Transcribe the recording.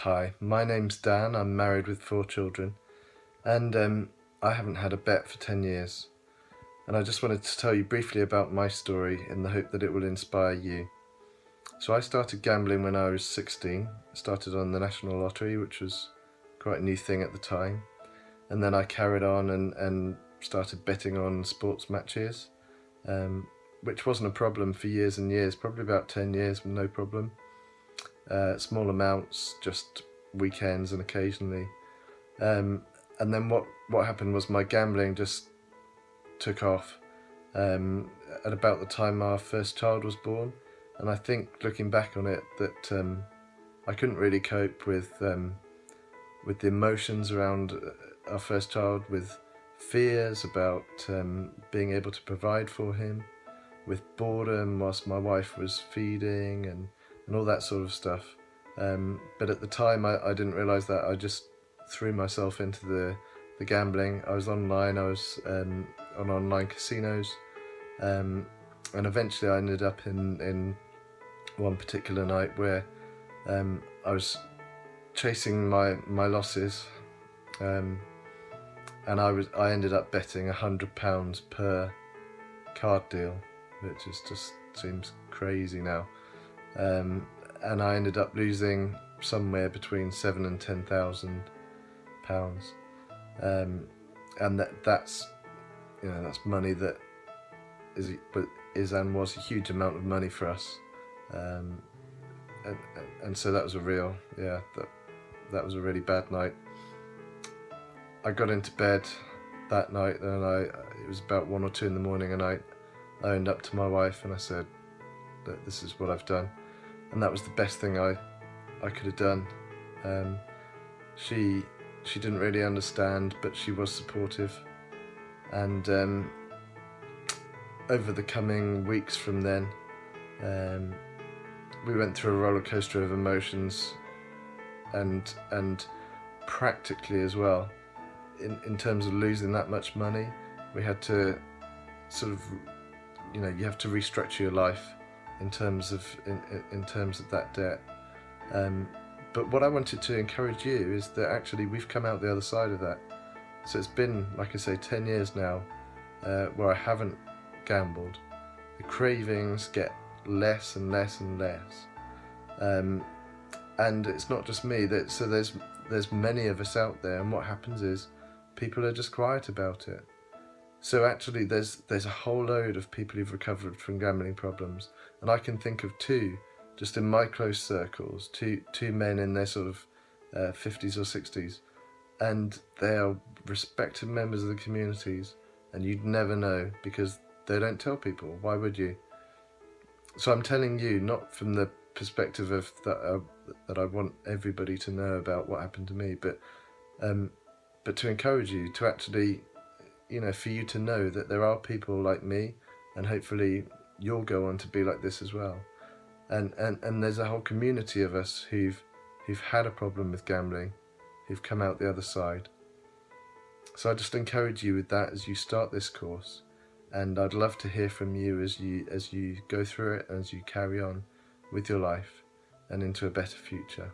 Hi, my name's Dan. I'm married with 4 children, and I haven't had a bet for 10 years. And I just wanted to tell you briefly about my story in the hope that it will inspire you. So I started gambling when I was 16. I started on the National Lottery, which was quite a new thing at the time. And then I carried on and started betting on sports matches, which wasn't a problem for years and years, probably about 10 years, no problem. Small amounts, just weekends and occasionally. And then what happened was my gambling just took off at about the time our first child was born. And I think looking back on it that I couldn't really cope with the emotions around our first child, with fears about being able to provide for him, with boredom whilst my wife was feeding and all that sort of stuff. But at the time I didn't realise that. I just threw myself into the gambling. I was online, I was on online casinos, and eventually I ended up in one particular night where I was chasing my losses, and I ended up betting £100 per card deal, which just seems crazy now. And I ended up losing somewhere between £7,000 and £10,000, and that's money that is and was a huge amount of money for us, and so that was that was a really bad night. I got into bed that night, and it was about 1 or 2 in the morning, and I owned up to my wife and I said that this is what I've done. And that was the best thing I could have done. She didn't really understand, but she was supportive. And over the coming weeks from then, we went through a roller coaster of emotions, and practically as well, in terms of losing that much money. We had to sort of, you have to restructure your life in terms of that debt. But what I wanted to encourage you is that actually we've come out the other side of that. So it's been, like I say, 10 years now where I haven't gambled. The cravings get less and less and less, and it's not just me. So there's many of us out there, and what happens is people are just quiet about it. So actually there's a whole load of people who've recovered from gambling problems, and I can think of 2 just in my close circles, two men in their sort of 50s or 60s, and they are respected members of the communities, and you'd never know because they don't tell people. Why would you? So I'm telling you, not from the perspective of that I want everybody to know about what happened to me, but to encourage you to actually, for you to know that there are people like me, and hopefully you'll go on to be like this as well. And there's a whole community of us who've had a problem with gambling, who've come out the other side. So I just encourage you with that as you start this course, and I'd love to hear from you as you go through it, and as you carry on with your life and into a better future.